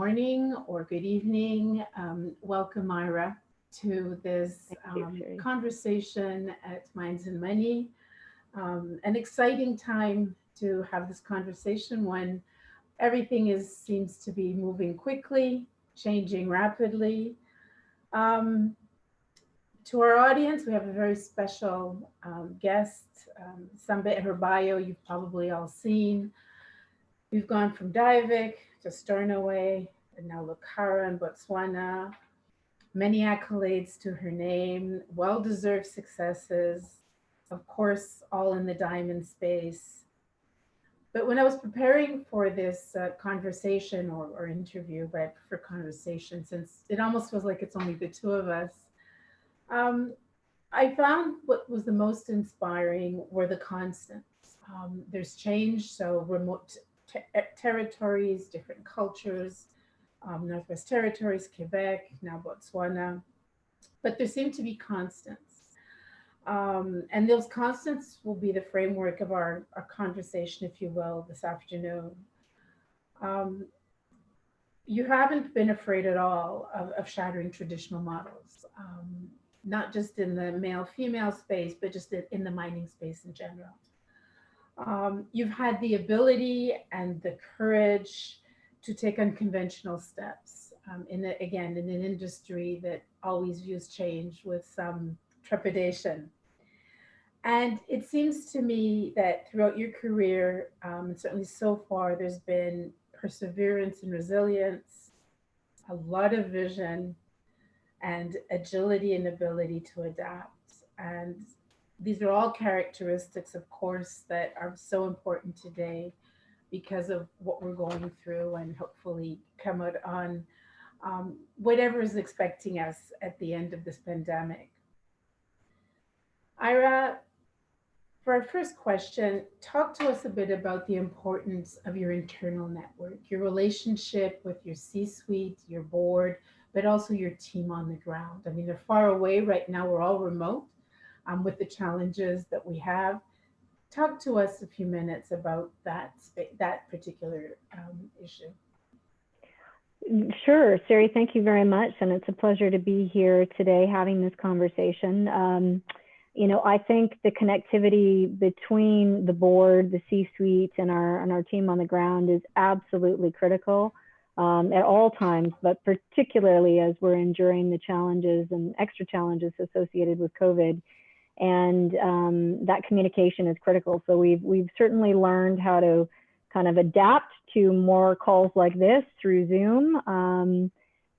morning or good evening. Welcome, Eira, to this Thank you, Siri. conversation at Minds and Money. An exciting time to have this conversation when everything is seems to be moving quickly, changing rapidly. Um, to our audience, we have a very special guest. Some bit of her bio you've probably all seen. We've gone from Diavik to Stornoway and now Lucara in Botswana. Many accolades to her name, well deserved successes, of course, all in the diamond space. But when I was preparing for this conversation or interview, but I prefer conversation since it almost feels like it's only the two of us, um, I found what was the most inspiring were the constants. There's change, so remote territories, different cultures, Northwest Territories, Quebec, now Botswana, but there seem to be constants. And those constants will be the framework of our conversation, if you will, this afternoon. Um, you haven't been afraid at all of shattering traditional models, not just in the male female space, but just in the mining space in general. You've had the ability and the courage to take unconventional steps again, in an industry that always views change with some trepidation. And it seems to me that throughout your career, and certainly so far, there's been perseverance and resilience, a lot of vision, and agility and ability to adapt. And these are all characteristics, of course, that are so important today because of what we're going through and hopefully come out on whatever is expecting us at the end of this pandemic. Ira, for our first question, talk to us a bit about the importance of your internal network, your relationship with your C suite, your board, but also your team on the ground. I mean, they're far away right now, we're all remote with the challenges that we have. Talk to us a few minutes about that particular issue. Sure, Siri, thank you very much. And it's a pleasure to be here today having this conversation. I think the connectivity between the board, the C-suite, and our team on the ground is absolutely critical at all times, but particularly as we're enduring the challenges and extra challenges associated with COVID. And that communication is critical. So we've certainly learned how to kind of adapt to more calls like this through Zoom.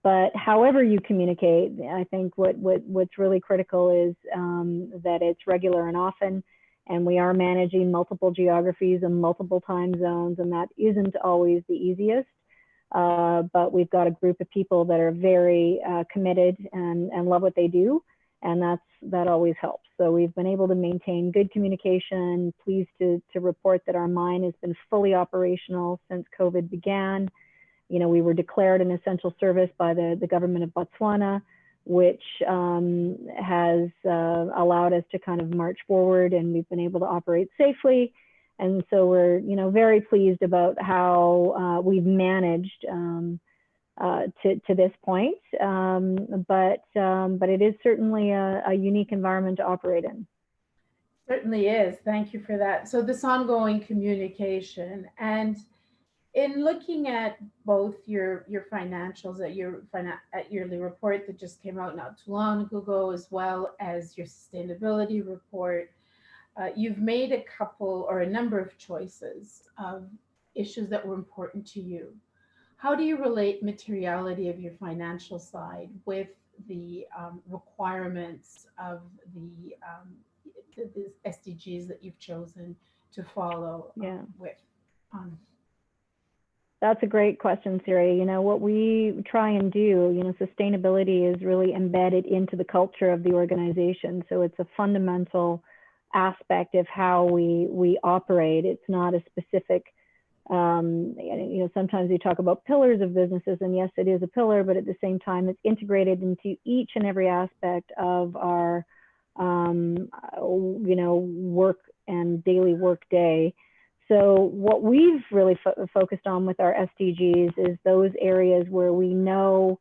But however you communicate, I think what's really critical is that it's regular and often, and we are managing multiple geographies and multiple time zones, and that isn't always the easiest. But we've got a group of people that are very committed and love what they do, and that always helps. So we've been able to maintain good communication. Pleased to report that our mine has been fully operational since COVID began. We were declared an essential service by the government of Botswana, which has allowed us to kind of march forward, and we've been able to operate safely. And so we're, very pleased about how we've managed to this point. But it is certainly a unique environment to operate in. Certainly is. Thank you for that. So this ongoing communication, and in looking at both your financials at yearly report that just came out not too long ago, as well as your sustainability report, you've made a couple or a number of choices of issues that were important to you. How do you relate materiality of your financial side with the requirements of the SDGs that you've chosen to follow with? That's a great question, Siri. What we try and do, sustainability is really embedded into the culture of the organization. So it's a fundamental aspect of how we operate. It's not a specific, sometimes we talk about pillars of businesses, and yes, it is a pillar, but at the same time, it's integrated into each and every aspect of our, work and daily work day. so what we've really focused on with our SDGs is those areas where we know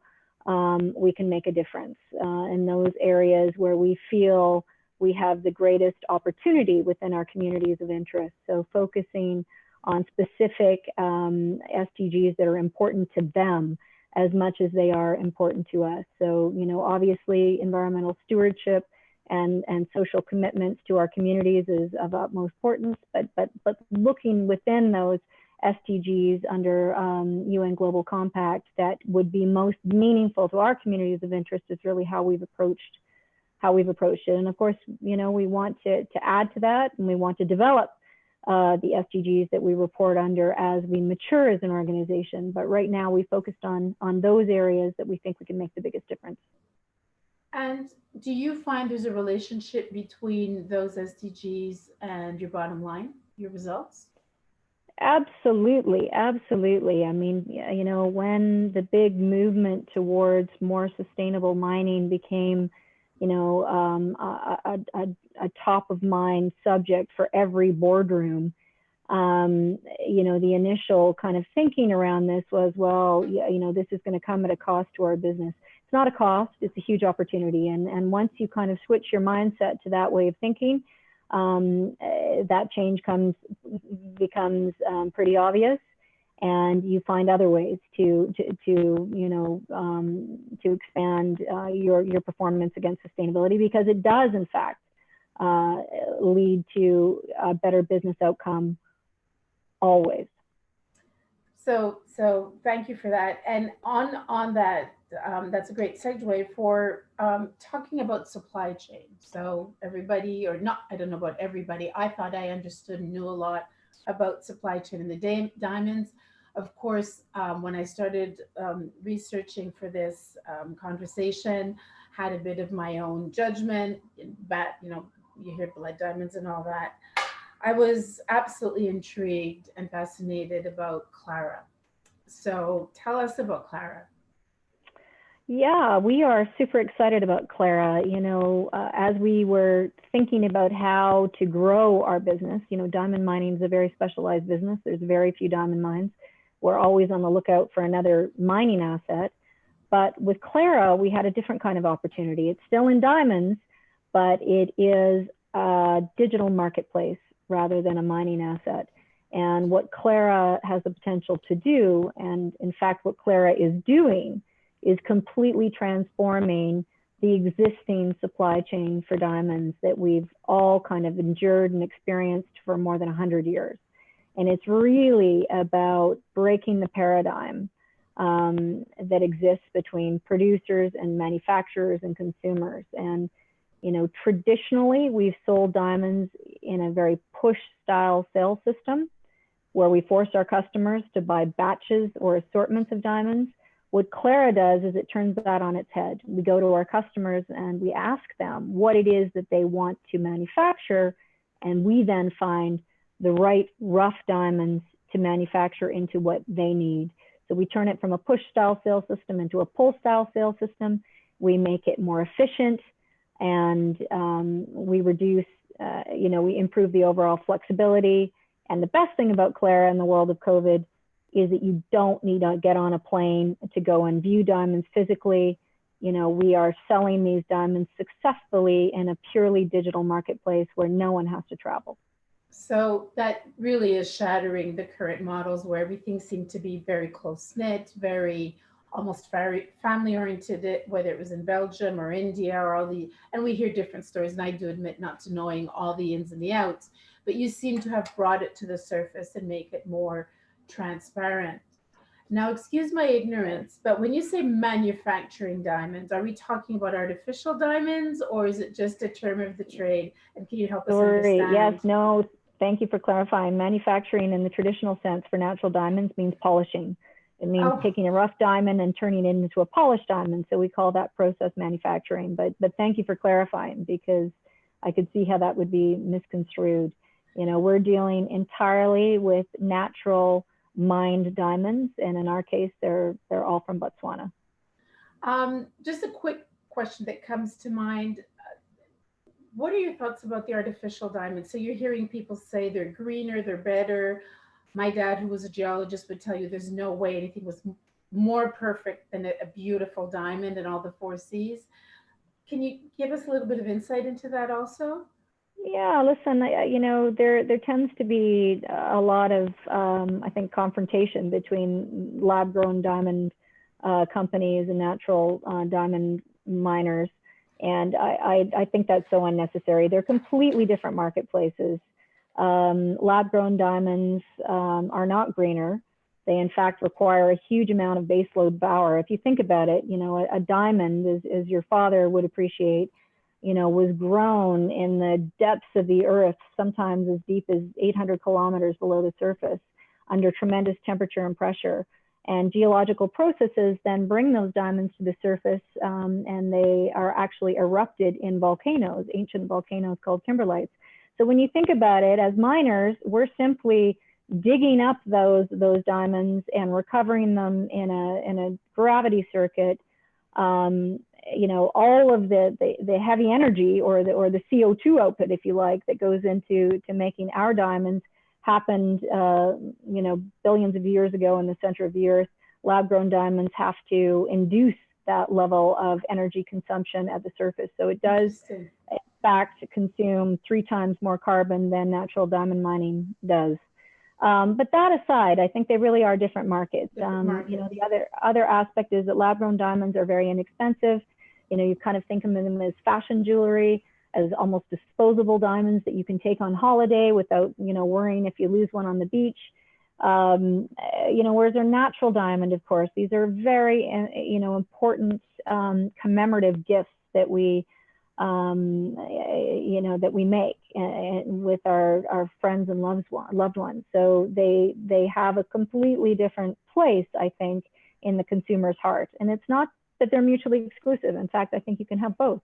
we can make a difference, in those areas where we feel we have the greatest opportunity within our communities of interest. So focusing on specific SDGs that are important to them as much as they are important to us. So, you know, obviously environmental stewardship and social commitments to our communities is of utmost importance, but looking within those SDGs under UN Global Compact that would be most meaningful to our communities of interest is really how we've approached it. And of course, you know, we want to add to that, and we want to develop the SDGs that we report under as we mature as an organization. But right now we focused on those areas that we think we can make the biggest difference. And do you find there's a relationship between those SDGs and your bottom line, your results? Absolutely, absolutely. I mean, you know, when the big movement towards more sustainable mining became, you know, a top of mind subject for every boardroom, you know, the initial kind of thinking around this was, well, you know, this is going to come at a cost to our business. It's not a cost, it's a huge opportunity. And once you kind of switch your mindset to that way of thinking, that change becomes pretty obvious, and you find other ways to you know, to expand your performance against sustainability, because it does in fact lead to a better business outcome always. So thank you for that. And on that, that's a great segue for talking about supply chain. So everybody, or not, I don't know about everybody, I thought I understood and knew a lot about supply chain and the diamonds. Of course, when I started researching for this conversation, had a bit of my own judgment, but you know, you hear blood diamonds and all that. I was absolutely intrigued and fascinated about Clara. So tell us about Clara. Yeah, we are super excited about Clara. You know, as we were thinking about how to grow our business, you know, diamond mining is a very specialized business. There's very few diamond mines. We're always on the lookout for another mining asset. But with Clara, we had a different kind of opportunity. It's still in diamonds, but it is a digital marketplace rather than a mining asset. And what Clara has the potential to do, and in fact, what Clara is doing, is completely transforming the existing supply chain for diamonds that we've all kind of endured and experienced for more than 100 years. And it's really about breaking the paradigm that exists between producers and manufacturers and consumers. And, you know, traditionally, we've sold diamonds in a very push style sales system where we force our customers to buy batches or assortments of diamonds. What Clara does is it turns that on its head. We go to our customers and we ask them what it is that they want to manufacture, and we then find the right rough diamonds to manufacture into what they need. So we turn it from a push style sales system into a pull style sales system. We make it more efficient, and we reduce, you know, we improve the overall flexibility. And the best thing about Clara in the world of COVID is that you don't need to get on a plane to go and view diamonds physically. You know, we are selling these diamonds successfully in a purely digital marketplace where no one has to travel. So that really is shattering the current models where everything seemed to be very close knit, very almost very family oriented, whether it was in Belgium or India or all the, and we hear different stories, and I do admit not to knowing all the ins and the outs, but you seem to have brought it to the surface and make it more transparent. Now, excuse my ignorance, but when you say manufacturing diamonds, are we talking about artificial diamonds, or is it just a term of the trade? And can you help us understand? Yes, no, thank you for clarifying. Manufacturing in the traditional sense for natural diamonds means polishing. It means taking a rough diamond and turning it into a polished diamond. So we call that process manufacturing. But thank you for clarifying, because I could see how that would be misconstrued. You know, we're dealing entirely with natural mined diamonds, and in our case, they're all from Botswana. Just a quick question that comes to mind. what are your thoughts about the artificial diamonds? So you're hearing people say they're greener, they're better. My dad, who was a geologist, would tell you there's no way anything was more perfect than a beautiful diamond and all the four C's. Can you give us a little bit of insight into that also? Yeah, listen, there tends to be a lot of, I think, confrontation between lab-grown diamond companies and natural diamond miners, and I think that's so unnecessary. They're completely different marketplaces. Lab-grown diamonds are not greener. They, in fact, require a huge amount of baseload power. If you think about it, a diamond, as your father would appreciate, was grown in the depths of the earth, sometimes as deep as 800 kilometers below the surface, under tremendous temperature and pressure. And geological processes then bring those diamonds to the surface, and they are actually erupted in volcanoes, ancient volcanoes called kimberlites. So when you think about it, as miners, we're simply digging up those diamonds and recovering them in a gravity circuit. All of the heavy energy or the CO2 output, if you like, that goes into making our diamonds happened, billions of years ago in the center of the earth. Lab-grown diamonds have to induce that level of energy consumption at the surface. So it does, in fact, consume 3 times more carbon than natural diamond mining does. But that aside, I think they really are different markets. The other aspect is that lab-grown diamonds are very inexpensive. You kind of think of them as fashion jewelry, as almost disposable diamonds that you can take on holiday without, worrying if you lose one on the beach. Whereas a natural diamond, of course, these are very, important commemorative gifts that we that we make with our friends and loved ones. So they have a completely different place, I think, in the consumer's heart. And it's not that they're mutually exclusive. In fact, I think you can have both.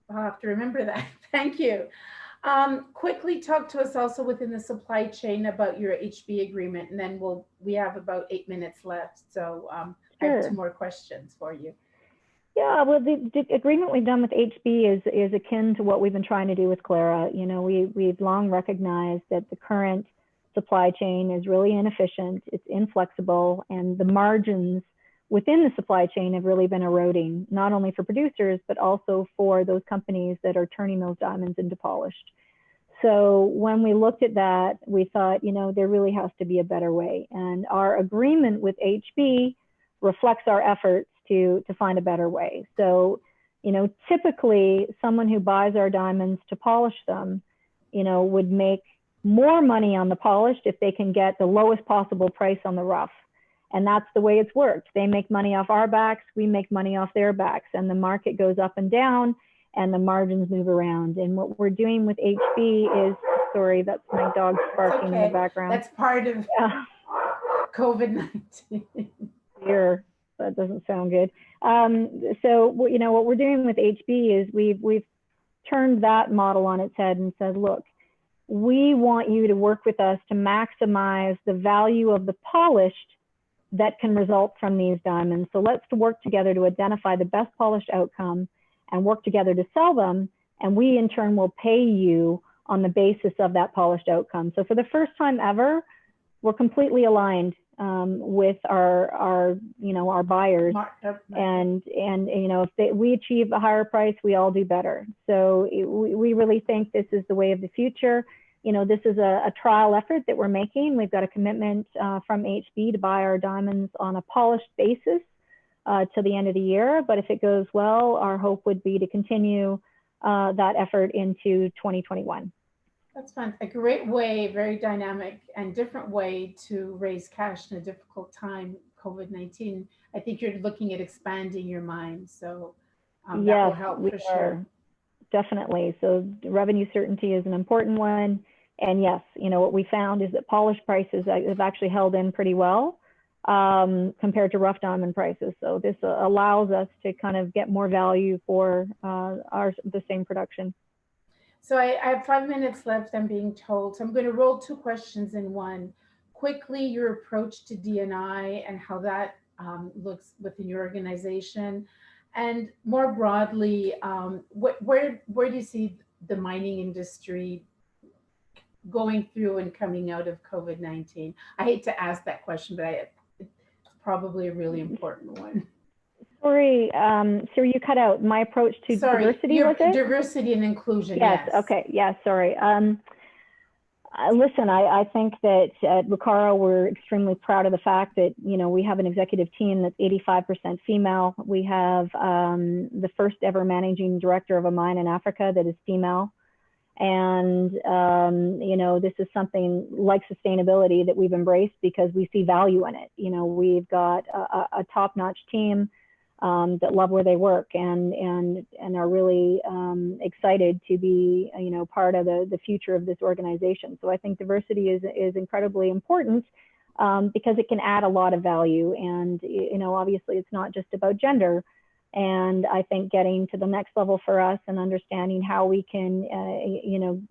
I'll have to remember that. Thank you. Quickly talk to us also within the supply chain about your HB agreement, and then we have about 8 minutes left. So I have 2 more questions for you. Yeah, well, the agreement we've done with HB is akin to what we've been trying to do with Clara. We've long recognized that the current supply chain is really inefficient, it's inflexible, and the margins within the supply chain have really been eroding, not only for producers, but also for those companies that are turning those diamonds into polished. So when we looked at that, we thought, there really has to be a better way. And our agreement with HB reflects our efforts to find a better way. So, typically someone who buys our diamonds to polish them, would make more money on the polished if they can get the lowest possible price on the rough. And that's the way it's worked. They make money off our backs, we make money off their backs, and the market goes up and down and the margins move around. And what we're doing with HB is, sorry, that's my dog barking in the background. That's part of COVID-19. Here, that doesn't sound good. So, what we're doing with HB is we've turned that model on its head and said, look, we want you to work with us to maximize the value of the polished that can result from these diamonds. So let's work together to identify the best polished outcome and work together to sell them. And we in turn will pay you on the basis of that polished outcome. So for the first time ever, we're completely aligned with our buyers. And if we achieve a higher price, we all do better. So we really think this is the way of the future. This is a trial effort that we're making. We've got a commitment from HB to buy our diamonds on a polished basis till the end of the year. But if it goes well, our hope would be to continue that effort into 2021. That's fun. A great way, very dynamic and different way to raise cash in a difficult time, COVID-19. I think you're looking at expanding your mind. So that will help for sure. Definitely. So revenue certainty is an important one. And yes, what we found is that polished prices have actually held in pretty well compared to rough diamond prices. So this allows us to kind of get more value for the same production. So I have 5 minutes left, I'm being told. So I'm going to roll 2 questions in one. Quickly, your approach to D&I and how that looks within your organization. And more broadly, where do you see the mining industry going through and coming out of COVID-19? I hate to ask that question, but it's probably a really important one. Sorry, Siri, you cut out. My approach to diversity, was it? Diversity and inclusion, yes. Okay, yeah, sorry. Listen, I think that at Lucara, we're extremely proud of the fact that, you know, we have an executive team that's 85% female. We have the first ever managing director of a mine in Africa that is female. And, you know, this is something like sustainability that we've embraced because we see value in it. You know, we've got a top-notch team that love where they work and are really excited to be, you know, part of the future of this organization. So I think diversity is incredibly important because it can add a lot of value. And, you know, obviously it's not just about gender. And I think getting to the next level for us and understanding how we can, you know,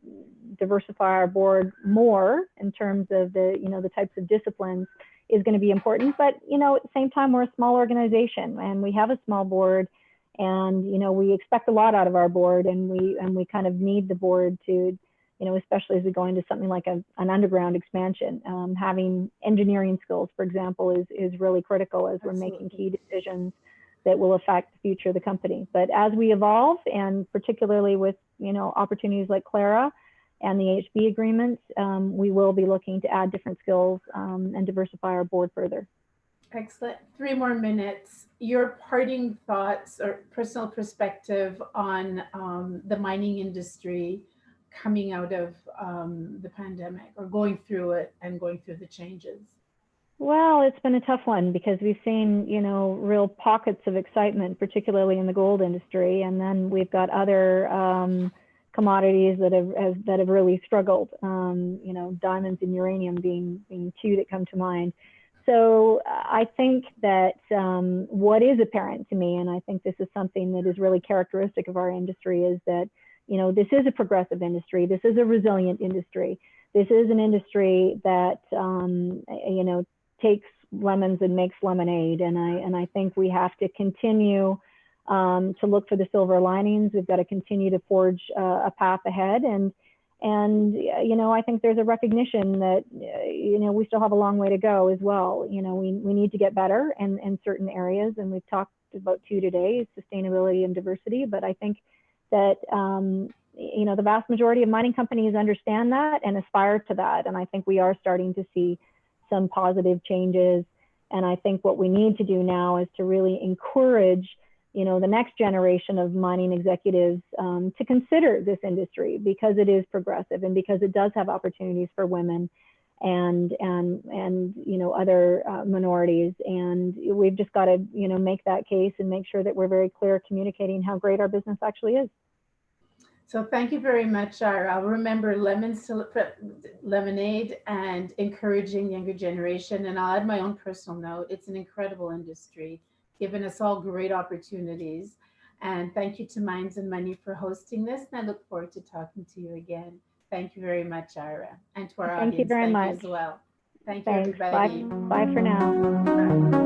diversify our board more in terms of the, you know, the types of disciplines is going to be important. But, you know, at the same time, we're a small organization and we have a small board and, you know, we expect a lot out of our board and we kind of need the board to, you know, especially as we go into something like an underground expansion, having engineering skills, for example, is really critical as we're making key decisions that will affect the future of the company. But as we evolve, and particularly with, you know, opportunities like Clara and the HB agreements, we will be looking to add different skills and diversify our board further. Excellent. 3 more minutes. Your parting thoughts or personal perspective on the mining industry coming out of the pandemic or going through it and going through the changes? Well, it's been a tough one because we've seen, you know, real pockets of excitement, particularly in the gold industry. And then we've got other commodities that have really struggled, you know, diamonds and uranium being 2 that come to mind. So I think that what is apparent to me, and I think this is something that is really characteristic of our industry, is that, you know, this is a progressive industry. This is a resilient industry. This is an industry that, you know, takes lemons and makes lemonade. And I think we have to continue to look for the silver linings. We've got to continue to forge a path ahead. And you know, I think there's a recognition that, you know, we still have a long way to go as well. You know, we need to get better in certain areas. And we've talked about 2 today, sustainability and diversity. But I think that, you know, the vast majority of mining companies understand that and aspire to that. And I think we are starting to see some positive changes. And I think what we need to do now is to really encourage, you know, the next generation of mining executives to consider this industry because it is progressive and because it does have opportunities for women and you know, other minorities. And we've just got to, you know, make that case and make sure that we're very clear communicating how great our business actually is. So thank you very much, Eira. I'll remember lemons to lemonade and encouraging the younger generation. And I'll add my own personal note. It's an incredible industry, giving us all great opportunities. And thank you to Mines and Money for hosting this. And I look forward to talking to you again. Thank you very much, Eira. And to our audience, thank you very much as well. Thank you, Thanks. everybody. Bye for now. Bye.